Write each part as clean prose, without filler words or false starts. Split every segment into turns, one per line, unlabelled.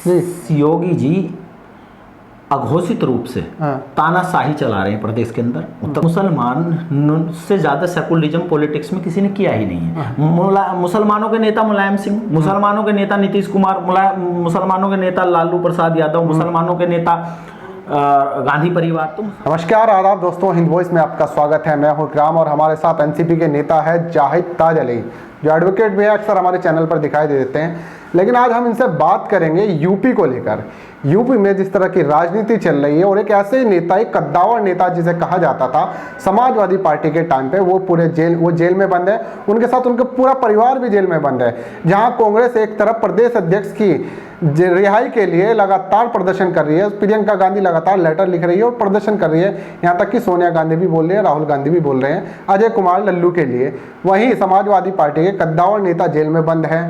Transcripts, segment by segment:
योगी जी अघोषित रूप से तानाशाही चला रहे हैं प्रदेश के अंदर। मुसलमान से ज्यादा सेकुलरिज्म पॉलिटिक्स में किसी ने किया ही नहीं है। मुसलमानों के नेता मुलायम सिंह, मुसलमानों के नेता नीतीश कुमार, मुसलमानों के नेता लालू प्रसाद यादव, मुसलमानों के नेता गांधी परिवार। तो
नमस्कार, आदाब दोस्तों, हिंद वॉइस में आपका स्वागत है। मैं हूं इकराम और हमारे साथ एनसीपी के नेता है जाहिद ताज अली, जो एडवोकेट भी है, अक्सर हमारे चैनल पर दिखाई दे देते हैं। लेकिन आज हम इनसे बात करेंगे यूपी को लेकर। यूपी में जिस तरह की राजनीति चल रही है और एक ऐसे नेता, एक कद्दावर नेता जिसे कहा जाता था समाजवादी पार्टी के टाइम पे, वो जेल में बंद है। उनके साथ उनका पूरा परिवार भी जेल में बंद है। जहां कांग्रेस एक तरफ प्रदेश अध्यक्ष की रिहाई के लिए लगातार प्रदर्शन कर रही है, प्रियंका गांधी लगातार लेटर लिख रही है और प्रदर्शन कर रही है। यहाँ तक कि सोनिया गांधी भी बोल रही है, राहुल गांधी भी बोल रहे हैं अजय कुमार लल्लू के लिए। वहीं समाजवादी पार्टी के कद्दावर नेता जेल में बंद है,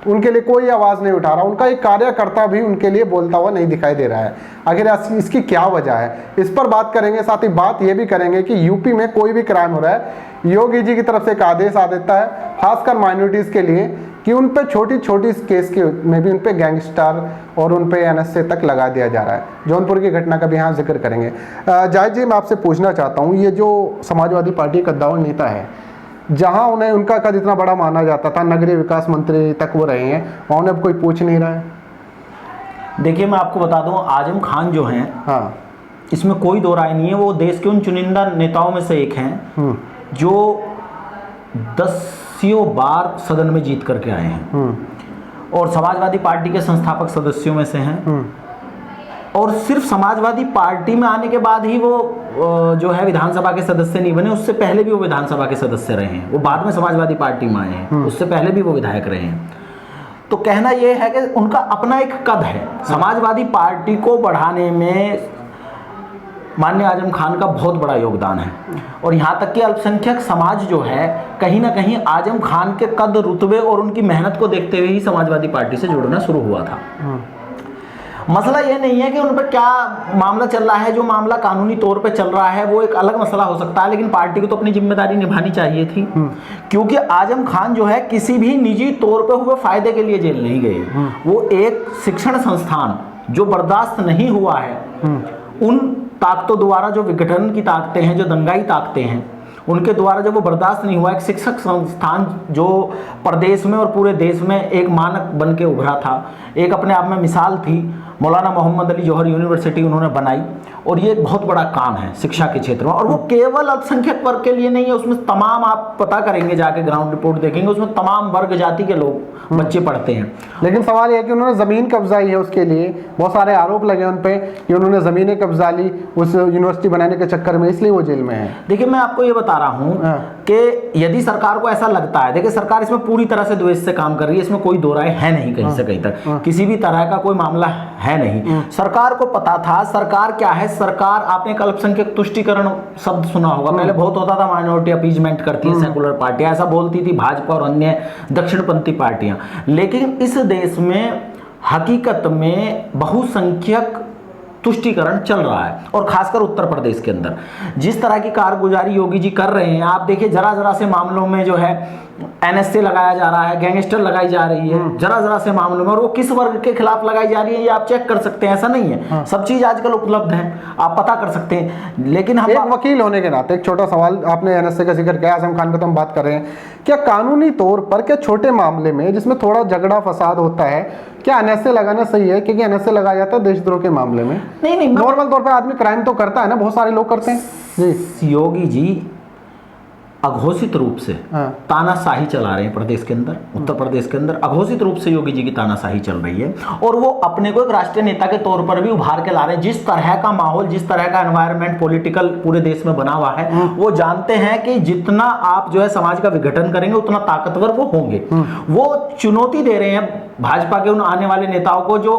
उनके लिए कोई आवाज़ नहीं उठा रहा। उनका एक कार्यकर्ता भी उनके लिए बोलता हुआ नहीं दिखाई दे रहा है। आखिर इसकी क्या वजह है, इस पर बात करेंगे। साथ ही बात यह भी करेंगे कि यूपी में कोई भी क्राइम हो रहा है, योगी जी की तरफ से एक आदेश आ देता है, खासकर माइनॉरिटीज़ के लिए, कि उन पे छोटी छोटी केस के में भी उन पे गैंगस्टर और उन पे एनएसए तक लगा दिया जा रहा है। जौनपुर की घटना का भी यहाँ जिक्र करेंगे। जाहिद जी, मैं आपसे पूछना चाहता हूँ, ये जो समाजवादी पार्टी का कद्दावर नेता है, जहाँ उन्हें उनका कद इतना बड़ा माना जाता था, नगरीय विकास मंत्री तक वो रहे हैं, वहाँ उन्हें अब कोई पूछ नहीं रहा है।
देखिए, मैं आपको बता दूं, आजम खान जो हैं,
हाँ,
इसमें कोई दो राय नहीं है। वो देश के उन चुनिंदा नेताओं में से एक हैं जो 10 बार सदन में जीत करके आए हैं और समाजवादी पार्टी के संस्थापक सदस्यों में से हैं। और सिर्फ समाजवादी पार्टी में आने के बाद ही वो जो है विधानसभा के सदस्य नहीं बने, उससे पहले भी वो विधानसभा के सदस्य रहे हैं। वो बाद में समाजवादी पार्टी में आए हैं, उससे पहले भी वो विधायक रहे हैं। तो कहना ये है कि उनका अपना एक कद है। समाजवादी पार्टी को बढ़ाने में माननीय आजम खान का बहुत बड़ा योगदान है। और यहाँ तक कि अल्पसंख्यक समाज जो है, कहीं ना कहीं आजम खान के कद, रुतबे और उनकी मेहनत को देखते हुए ही समाजवादी पार्टी से जुड़ना शुरू हुआ था। मसला ये नहीं है कि उन पर क्या मामला चल रहा है। जो मामला कानूनी तौर पे चल रहा है वो एक अलग मसला हो सकता है, लेकिन पार्टी को तो अपनी जिम्मेदारी निभानी चाहिए थी। क्योंकि आजम खान जो है किसी भी निजी तौर पे हुए फायदे के लिए जेल नहीं गए। वो एक शिक्षण संस्थान जो बर्दाश्त नहीं हुआ है, उन ताकतों द्वारा, जो विघटन की ताकतें हैं, जो दंगाई ताकतें हैं, उनके द्वारा जब वो बर्दाश्त नहीं हुआ, एक शिक्षक संस्थान जो प्रदेश में और पूरे देश में एक मानक बन के उभरा था, एक अपने आप में मिसाल थी, मौलाना मोहम्मद अली जौहर यूनिवर्सिटी उन्होंने बनाई। और ये एक बहुत बड़ा काम है शिक्षा के क्षेत्र में। और वो केवल अल्पसंख्यक वर्ग के लिए नहीं है, उसमें तमाम, आप पता करेंगे जाके, ग्राउंड रिपोर्ट देखेंगे, उसमें तमाम वर्ग जाति के लोग, बच्चे पढ़ते हैं।
लेकिन सवाल यह है कि उन्होंने ज़मीन कब्जाई है, उसके लिए बहुत सारे आरोप लगे उन पे कि उन्होंने ज़मीनें कब्जा ली उस यूनिवर्सिटी बनाने के चक्कर में, इसलिए वो जेल में है।
देखिए, मैं आपको ये बता रहा हूँ कि यदि सरकार को ऐसा लगता है, देखिए सरकार इसमें पूरी तरह से द्वेष से काम कर रही है, इसमें कोई दो राय है नहीं, कहीं से कहीं तक किसी भी तरह का कोई मामला है नहीं। सरकार को पता था। सरकार क्या है, सरकार, आपने एक अल्पसंख्यक तुष्टीकरण शब्द सुना होगा, पहले बहुत होता था, माइनॉरिटी अपीजमेंट करती है, सेकुलर पार्टियां ऐसा बोलती थी, भाजपा और अन्य दक्षिणपंथी पार्टियां। लेकिन इस देश में हकीकत में बहुसंख्यक तुष्टीकरण चल रहा है, और खासकर उत्तर प्रदेश के अंदर जिस तरह की कारगुजारी योगी जी कर रहे हैं, आप देखिए, जरा जरा से मामलों में जो है एनएसए लगाया जा रहा है, गैंगस्टर लगाई जा रही है, जरा जरा से मामलों में, और वो किस वर्ग के खिलाफ लगाई जा रही है ये आप चेक कर सकते हैं। ऐसा नहीं है, सब चीज आजकल उपलब्ध है, आप पता कर सकते हैं। लेकिन हम
एक वकील होने के नाते एक छोटा सवाल, आपने एनएसए का जिक्र किया, आजम खान का तो हम बात कर रहे हैं, क्या कानूनी तौर पर, क्या छोटे मामले में जिसमें थोड़ा झगड़ा फसाद होता है, क्या एनएसए लगाना सही है? क्योंकि एनएसए लगाया जाता है देशद्रोह के मामले में।
नहीं,
नॉर्मल तौर पर आदमी क्राइम तो करता है ना, बहुत सारे लोग करते हैं जी।
योगी जी अघोषित रूप से तानाशाही चला रहे हैं प्रदेश के अंदर, उत्तर प्रदेश के अंदर अघोषित रूप से योगी जी की तानाशाही चल रही है। और वो अपने को एक राष्ट्रीय नेता के तौर पर भी उभार के ला रहे हैं। जिस तरह का माहौल, जिस तरह का एनवायरनमेंट पॉलिटिकल पूरे देश में बना हुआ है, वो जानते हैं कि जितना आप जो है समाज का विघटन करेंगे उतना ताकतवर वो होंगे। वो चुनौती दे रहे हैं भाजपा के उन आने वाले नेताओं को जो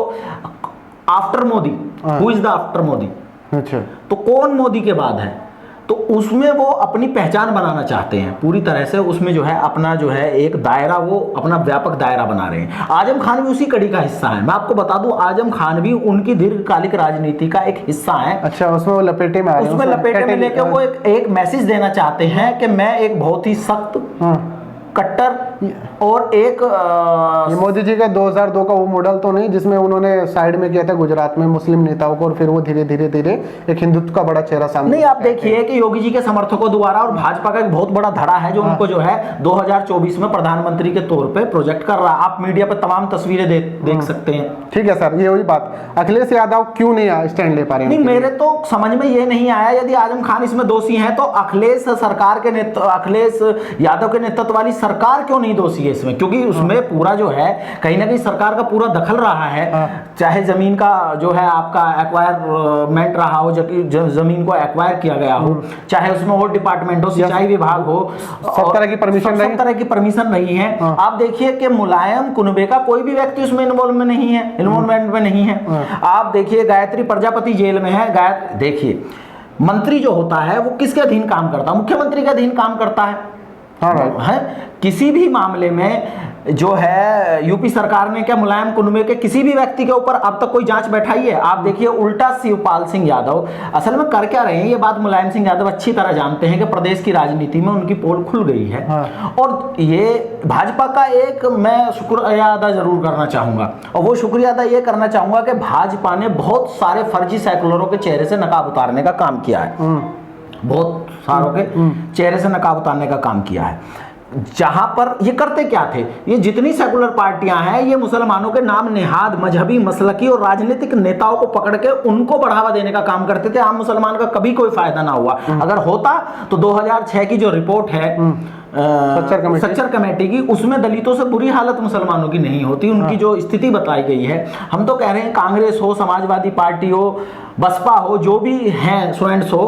after Modi, who is the after Modi,
अच्छा,
तो कौन मोदी के बाद है, तो उसमें वो अपनी पहचान बनाना चाहते हैं पूरी तरह से। उसमें जो है अपना जो है एक दायरा, वो अपना व्यापक दायरा बना रहे हैं। आजम खान भी उसी कड़ी का हिस्सा है। मैं आपको बता दूं, आजम खान भी उनकी दीर्घकालिक राजनीति का एक हिस्सा है।
अच्छा, उसमें वो लपेटे में आ रहे हैं,
उसमें लपेटे में लेकर वो एक मैसेज देना चाहते हैं कि मैं एक बहुत ही सख्त, कट्टर और एक
ये मोदी जी का 2002 का वो मॉडल तो नहीं जिसमें उन्होंने साइड में किया था गुजरात में मुस्लिम नेताओं को, और फिर वो धीरे धीरे धीरे एक हिंदुत्व का बड़ा चेहरा सामने।
नहीं, आप देखिए कि योगी जी के समर्थकों द्वारा और भाजपा का एक बहुत बड़ा धड़ा है जो उनको जो है 2024 में प्रधानमंत्री के तौर पे प्रोजेक्ट कर रहा है। आप मीडिया पे तमाम तस्वीरें देख सकते हैं।
ठीक है सर, ये वही बात, अखिलेश यादव क्यों नहीं स्टैंड ले पा रहे हैं?
नहीं, मेरे तो समझ में ये नहीं आया, यदि आजम खान इसमें दोषी है तो अखिलेश यादव के नेतृत्व वाली सरकार क्यों नहीं दोषी है इसमें? क्योंकि उसमें पूरा जो है कहीं ना कहीं सरकार का पूरा दखल रहा है, चाहे जमीन का जो है आपका एक्वायरमेंट रहा हो, जमीन को एक्वायर किया गया हो, चाहे उसमें और डिपार्टमेंट हो, सिंचाई विभाग हो,
सब तरह की परमिशन
नहीं है। आप देखिए कि मुलायम कुनबे का कोई भी व्यक्ति उसमें इन्वॉल्वमेंट में नहीं है। आप देखिए गायत्री प्रजापति जेल में है। देखिए मंत्री जो होता है वो किसके अधीन काम करता है? मुख्यमंत्री के अधीन काम करता है। है किसी भी मामले में जो है यूपी सरकार ने क्या मुलायम कुनबे के किसी भी व्यक्ति के ऊपर अब तक कोई जांच बैठाई है? आप देखिए उल्टा शिवपाल सिंह यादव असल में कर क्या रहे हैं, ये बात मुलायम सिंह यादव अच्छी तरह जानते हैं कि प्रदेश की राजनीति में उनकी पोल खुल गई है। और ये भाजपा का एक मैं शुक्रिया अदा जरूर करना चाहूंगा, और वो शुक्रिया अदा ये करना चाहूंगा कि भाजपा ने बहुत सारे फर्जी सेकुलरों के चेहरे से नकाब उतारने का काम किया है, बहुत सारों के चेहरे से नकाब उतारने का काम किया है। जहां पर ये करते क्या थे, ये जितनी सेकुलर पार्टियां हैं ये मुसलमानों के नाम नेहाद मजहबी मसलकी और राजनीतिक नेताओं को पकड़ के उनको बढ़ावा देने का काम करते थे। आम मुसलमान का कभी कोई फायदा ना हुआ। अगर होता तो 2006 की जो रिपोर्ट है सच्चर कमेटी की, उसमें दलितों से बुरी हालत मुसलमानों की नहीं होती। उनकी जो स्थिति बताई गई है, हम तो कह रहे हैं कांग्रेस हो, समाजवादी पार्टी हो, बसपा हो, जो भी हैं सो एंड सो,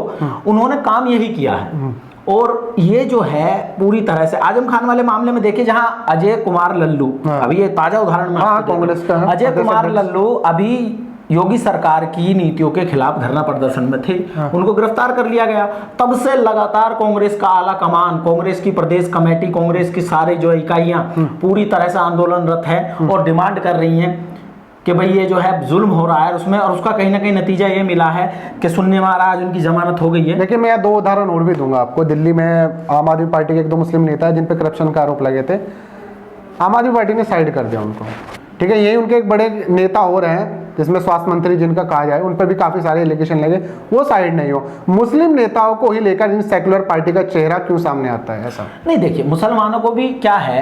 उन्होंने काम यही किया है। और ये जो है पूरी तरह से आजम खान वाले मामले में देखिए, जहां अजय कुमार लल्लू, अभी ये ताजा उदाहरण में
कांग्रेस का
अजय कुमार लल्लू अभी योगी सरकार की नीतियों के खिलाफ धरना प्रदर्शन में थे, उनको गिरफ्तार कर लिया गया। तब से लगातार कांग्रेस का आला कमान, कांग्रेस की प्रदेश कमेटी, कांग्रेस की सारी जो इकाइयां पूरी तरह से आंदोलनरत है और डिमांड कर रही हैं कि भाई ये जो है जुल्म हो रहा है उसमें, और उसका कहीं ना कहीं नतीजा ये मिला है कि सुन्नी महाराज उनकी जमानत हो गई है।
लेकिन मैं 2 उदाहरण और भी दूंगा आपको। दिल्ली में आम आदमी पार्टी के 1-2 मुस्लिम नेता है जिन पे करप्शन का आरोप लगे थे, आम आदमी पार्टी ने साइड कर दिया उनको। ठीक है, यही उनके एक बड़े नेता और हैं जिसमें स्वास्थ्य मंत्री जिनका कहा जाए, उन पर भी काफी सारे एलिगेशन लगे, वो साइड नहीं हो। मुस्लिम नेताओं को ही लेकर इन सेकुलर पार्टी का चेहरा क्यों सामने आता है? ऐसा
नहीं, देखिए मुसलमानों को भी क्या है,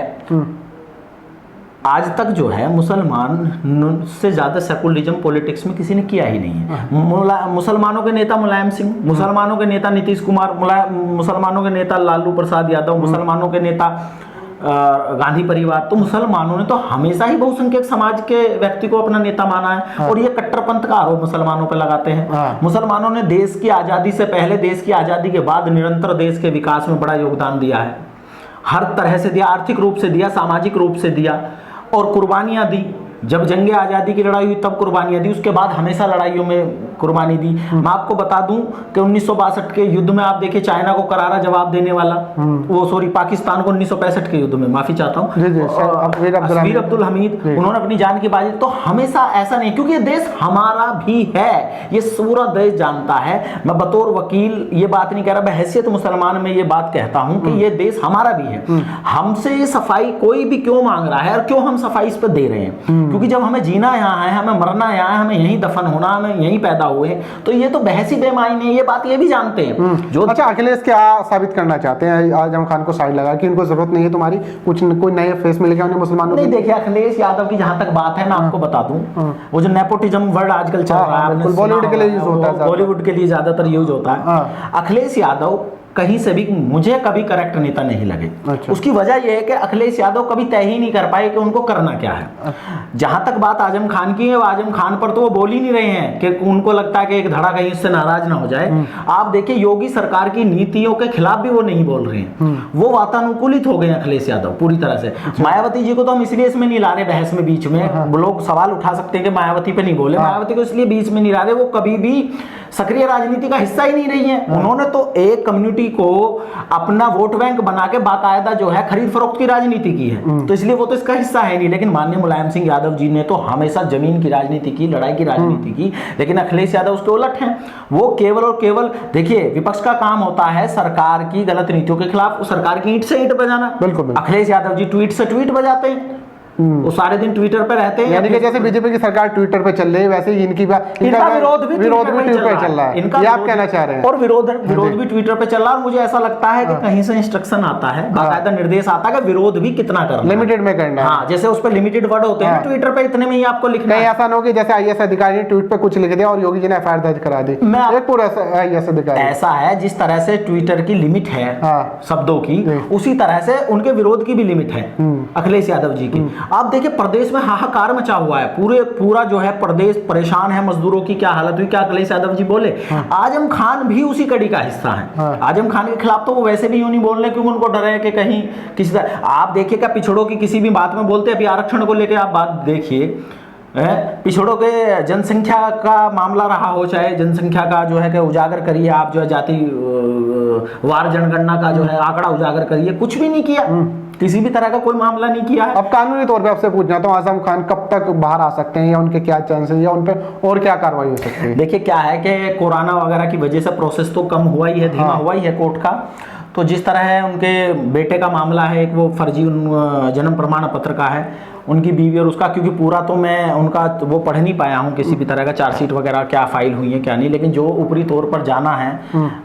आज तक जो है मुसलमान से ज्यादा सेकुलरिज्म पॉलिटिक्स में किसी ने किया ही नहीं है। मुसलमानों के नेता मुलायम सिंह, मुसलमानों के नेता नीतीश कुमार, मुसलमानों के नेता लालू प्रसाद यादव, मुसलमानों के नेता गांधी परिवार, तो मुसलमानों ने तो हमेशा ही बहुसंख्यक समाज के व्यक्ति को अपना नेता माना है। और ये कट्टरपंथ का आरोप मुसलमानों पर लगाते हैं। मुसलमानों ने देश की आज़ादी से पहले, देश की आज़ादी के बाद निरंतर देश के विकास में बड़ा योगदान दिया है, हर तरह से दिया, आर्थिक रूप से दिया, सामाजिक रूप से दिया और कुर्बानियां दी। जब जंगे आज़ादी की लड़ाई हुई तब कुर्बानियां दी, उसके बाद हमेशा लड़ाइयों में कुर्बानी दी। मैं आपको बता दूं कि 1962 के युद्ध में आप देखिए चाइना को करारा जवाब देने वाला, वो सॉरी पाकिस्तान को 1965 के युद्ध में, माफी चाहता हूं, अशफीर अब्दुल हमीद, उन्होंने अपनी जान की बाजी। तो हमेशा ऐसा नहीं, क्योंकि ये देश हमारा भी है, ये पूरा देश जानता है। मैं बतौर वकील ये बात नहीं कह रहा, बहैसियत मुसलमान में ये बात कहता हूं कि ये देश हमारा भी है। हमसे ये सफाई कोई भी क्यों मांग रहा है और क्यों हम सफाई इस पर दे रहे हैं? क्योंकि जब हमें जीना यहाँ है, हमें मरना यहाँ है, हमें यहीं दफन होना, हमें यहीं पैदा हुए, तो ये तो बहसी बेमायने, ये बात ये भी जानते हैं। जो
अच्छा, अखिलेश क्या साबित करना चाहते हैं आजम खान को साइड लगा कि इनको जरूरत नहीं है तुम्हारी, कुछ कोई नए फेस मिलेगा उन्हें मुसलमानों?
नहीं, देखिए अखिलेश यादव की जहां तक बात है, मैं आपको बता दूं, वो जो नेपोटिज्म वर्ड आजकल चल रहा है,
बॉलीवुड के लिए यूज होता है,
बॉलीवुड के लिए ज्यादातर यूज होता है। अखिलेश यादव कहीं से भी मुझे कभी करेक्ट नेता नहीं लगे। अच्छा। उसकी वजह यह है कि अखिलेश यादव कभी तय ही नहीं कर पाए कि उनको करना क्या है। जहां तक बात आजम खान की है, वो आजम खान पर तो वो बोल ही नहीं रहे हैं कि उनको लगता है कि एक धड़ा कहीं उससे नाराज ना हो जाए। आप देखिए योगी सरकार की नीतियों के खिलाफ भी वो नहीं बोल रहे हैं, वो वातानुकूलित हो गए अखिलेश यादव पूरी तरह से। मायावती जी को तो हम इसलिए इसमें नहीं ला रहे बहस में, बीच में लोग सवाल उठा सकते हैं कि मायावती पे नहीं बोले, मायावती को इसलिए बीच में नहीं ला रहे, वो कभी भी सक्रिय राजनीति का हिस्सा ही नहीं रही है। उन्होंने तो एक कम्युनिटी यूपी को अपना वोट बैंक बना के बाकायदा जो है खरीद फरोख्त की राजनीति की है, तो इसलिए वो तो इसका हिस्सा है नहीं। लेकिन माननीय मुलायम सिंह यादव जी ने तो हमेशा जमीन की राजनीति की, लड़ाई की राजनीति की, लेकिन अखिलेश यादव उसके उलट हैं। वो केवल और केवल, देखिए विपक्ष का काम होता है सरकार की गलत नीतियों के खिलाफ सरकार की ईंट से ईंट बजाना।
बिल्कुल।
अखिलेश यादव जी ट्वीट से ट्वीट बजाते हैं, वो सारे दिन ट्विटर पे रहते हैं।
यानी कि जैसे बीजेपी की सरकार ट्विटर पे चल रही है, वैसे ही इनका विरोध भी ट्विटर पे चल रहा है। ये आप कहना चाह रहे हैं?
और विरोध भी ट्विटर पे चल रहा है। और मुझे ऐसा लगता है कि कहीं से इंस्ट्रक्शन आता है, बाकायदा निर्देश आता है कि विरोध भी कितना करना है,
लिमिटेड में करना है।
हाँ, जैसे उस पर लिमिटेड वर्ड होते हैं ट्विटर पे, इतने में ही आपको लिखना है।
ऐसा ना हो कि जैसे आईएएस अधिकारी ने ट्वीट पे कुछ लिख दिया और योगी जी ने एफआईआर दर्ज करा दी। पूरा आईएएस अधिकारी
ऐसा है, जिस तरह से ट्विटर की लिमिट है शब्दों की, उसी तरह से उनके विरोध की भी लिमिट है अखिलेश यादव जी की। आप देखिए प्रदेश में हाहाकार मचा हुआ है, पूरा जो है प्रदेश परेशान है, मजदूरों की क्या हालत हुई, क्या अखिलेश यादव जी बोले। आजम खान भी उसी कड़ी का हिस्सा है। आजम खान के खिलाफ तो वो वैसे भी यूं नहीं बोल रहे क्योंकि उनको डर है कि कहीं किसी तरह, आप देखिए क्या पिछड़ों की किसी भी बात में बोलते हैं। अभी आरक्षण को लेकर आप बात देखिए, पिछड़ों के जनसंख्या का मामला रहा हो, चाहे जनसंख्या का जो है कि उजागर करिए आप, जो है जाति वार जनगणना का जो है आंकड़ा उजागर करिए, कुछ भी नहीं किया, किसी भी तरह का कोई मामला नहीं किया है।
अब कानूनी तौर पे आपसे पूछना तो आजम खान कब तक बाहर आ सकते हैं, या उनके क्या चांसेस, या उन पे और क्या कार्रवाई हो सकती है?
देखिए क्या है कि कोरोना वगैरह की वजह से प्रोसेस तो कम हुआ ही है, धीमा हुआ ही है कोर्ट का। तो जिस तरह है उनके बेटे का मामला है, एक वो फर्जी जन्म प्रमाण पत्र का है, उनकी बीवी और उसका, क्योंकि पूरा तो मैं उनका वो पढ़ नहीं पाया हूँ किसी भी तरह का चार्जशीट वगैरह क्या फाइल हुई है क्या नहीं, लेकिन जो ऊपरी तौर पर जाना है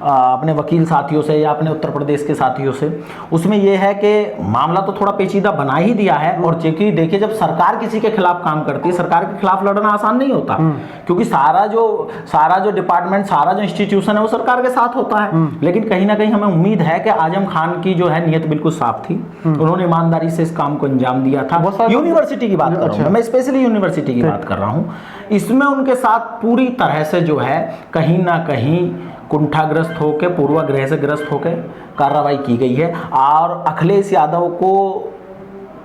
अपने वकील साथियों से या अपने उत्तर प्रदेश के साथियों से, उसमें यह है कि मामला तो थोड़ा पेचीदा बना ही दिया है। और देखिए जब सरकार किसी के खिलाफ काम करती है, सरकार के खिलाफ लड़ना आसान नहीं होता, क्योंकि सारा जो डिपार्टमेंट, सारा जो इंस्टीट्यूशन है वो सरकार के साथ होता है। लेकिन कहीं ना कहीं हमें उम्मीद है कि आजम खान की जो है नीयत बिल्कुल साफ थी, उन्होंने ईमानदारी से इस काम को अंजाम दिया था। यूनिवर्सिटी की बात कर रहा हूं मैं, स्पेशली यूनिवर्सिटी की बात कर रहा हूं। इसमें उनके साथ पूरी तरह से जो है कहीं ना कहीं कुंठाग्रस्त होकर, पूर्वाग्रह से ग्रस्त होकर कार्रवाई की गई है। और अखिलेश यादव को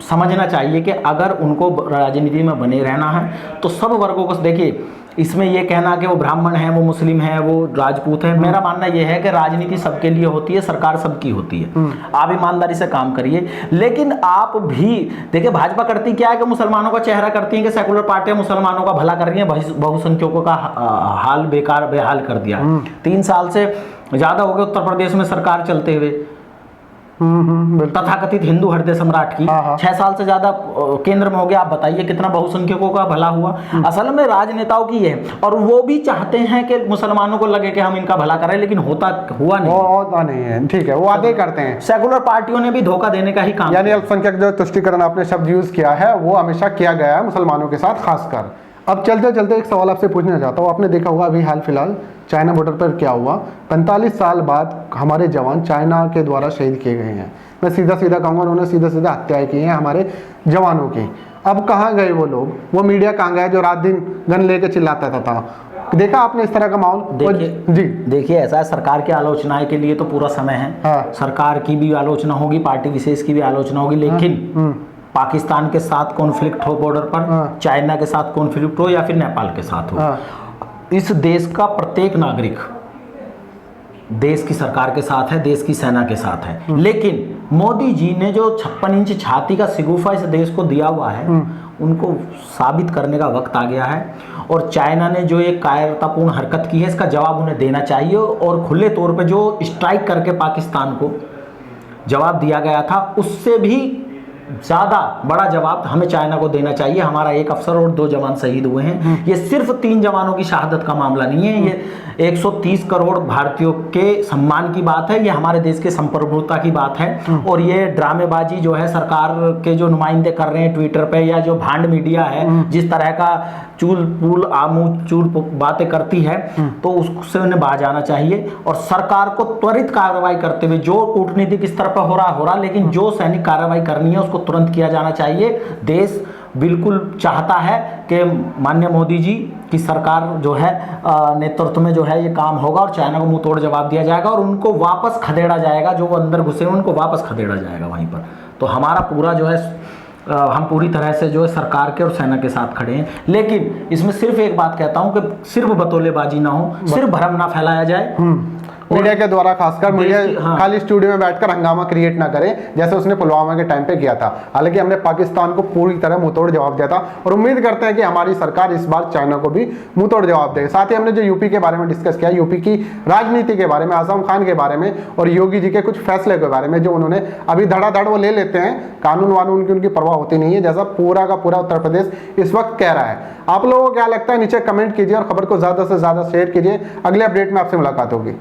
समझना चाहिए कि अगर उनको राजनीति में बने रहना है तो सब वर्गों को, देखिए इसमें यह कहना कि वो ब्राह्मण है, वो मुस्लिम है, वो राजपूत है, मेरा मानना यह है कि राजनीति सबके लिए होती है, सरकार सबकी होती है। आप ईमानदारी से काम करिए, लेकिन आप भी देखिए भाजपा करती क्या है कि मुसलमानों का चेहरा करती है कि सेकुलर पार्टियां मुसलमानों का भला कर रही हैं, बहुसंख्यकों का हाल बेहाल कर दिया। 3 साल से ज्यादा हो गए उत्तर प्रदेश में सरकार चलते हुए, तथाकथित हिंदू हृदय सम्राट की। 6 साल से ज्यादा केंद्र में हो गया। आप बताइए कितना बहुसंख्यकों का भला हुआ। असल में राजनेताओं की है, और वो भी चाहते हैं कि मुसलमानों को लगे कि हम इनका भला करें, लेकिन हुआ नहीं है।
ठीक है, वो वादे करते हैं।
सेकुलर पार्टियों ने भी धोखा देने का ही काम,
यानी अल्पसंख्यक जो तुष्टिकरण आपने शब्द यूज किया है वो हमेशा किया गया है मुसलमानों के साथ खासकर। अब चलते चलते एक सवाल आपसे पूछना चाहता हूँ। आपने देखा होगा अभी हाल फिलहाल चाइना बॉर्डर पर क्या हुआ, 45 साल बाद हमारे जवान चाइना के द्वारा शहीद किए गए हैं। मैं सीधा कहूँगा उन्होंने सीधा हत्याएं की हैं हमारे जवानों की। अब कहाँ गए वो लोग, वो मीडिया कहाँ गया जो रात दिन गन लेके चिल्लाता था? देखा आपने इस तरह का माहौल?
देखिए ऐसा है, सरकार की आलोचना के लिए तो पूरा समय है। सरकार की भी आलोचना होगी, पार्टी विशेष की भी आलोचना होगी, लेकिन पाकिस्तान के साथ कॉन्फ्लिक्ट हो बॉर्डर पर, चाइना के साथ कॉन्फ्लिक्ट हो या फिर नेपाल के साथ हो, इस देश का प्रत्येक नागरिक देश की सरकार के साथ है, देश की सेना के साथ है। लेकिन मोदी जी ने जो 56 इंच छाती का सिगुफा इस देश को दिया हुआ है, उनको साबित करने का वक्त आ गया है। और चाइना ने जो एक कायरतापूर्ण हरकत की है, इसका जवाब उन्हें देना चाहिए। और खुले तौर पे जो स्ट्राइक करके पाकिस्तान को जवाब दिया गया था, उससे भी ज़्यादा बड़ा जवाब हमें चाइना को देना चाहिए। हमारा 1 अफसर और 2 जवान शहीद हुए हैं। ये सिर्फ 3 जवानों की शहादत का मामला नहीं है, ये 130 करोड़ भारतीयों के सम्मान की बात है, ये हमारे देश के संप्रभुता की बात है। और ये ड्रामेबाजी जो है सरकार के जो नुमाइंदे कर रहे हैं ट्विटर पे, या जो भांड मीडिया है जिस तरह का चूल बातें करती है, तो उससे उन्हें बाहर जाना चाहिए। और सरकार को त्वरित कार्रवाई करते हुए, जो कूटनीतिक स्तर पर हो रहा, लेकिन जो सैनिक कार्रवाई करनी है उसको तुरंत किया जाना चाहिए। देश बिल्कुल चाहता है कि माननीय मोदी जी की सरकार जो है नेतृत्व में जो है ये काम होगा, और चाइना को मुंह तोड़ जवाब दिया जाएगा, और उनको वापस खदेड़ा जाएगा, जो वो अंदर घुसे हैं उनको वापस खदेड़ा जाएगा वहीं पर। तो हमारा पूरा जो है हम पूरी तरह से जो है सरकार के और सेना के साथ खड़े हैं। लेकिन इसमें सिर्फ एक बात कहता हूं कि सिर्फ बतौलेबाजी ना हो, सिर्फ भ्रम ना फैलाया जाए,
मीडिया के द्वारा, खासकर मीडिया
हाँ।
खाली स्टूडियो में बैठकर हंगामा क्रिएट ना करे जैसे उसने पुलवामा के टाइम पे किया था। हालांकि हमने पाकिस्तान को पूरी तरह मुंहतोड़ जवाब दिया था और उम्मीद करते हैं कि हमारी सरकार इस बार चाइना को भी मुंहतोड़ जवाब देगी। साथ ही हमने जो यूपी के बारे में डिस्कस किया, यूपी की राजनीति के बारे में, आजम खान के बारे में और योगी जी के कुछ फैसले के बारे में जो उन्होंने अभी धड़ाधड़ वो ले लेते हैं, कानून वानून की उनकी परवाह होती नहीं है, जैसा पूरा का पूरा उत्तर प्रदेश इस वक्त कह रहा है। आप लोगों को क्या लगता है नीचे कमेंट कीजिए और खबर को ज्यादा से ज्यादा शेयर कीजिए। अगले अपडेट में आपसे मुलाकात होगी।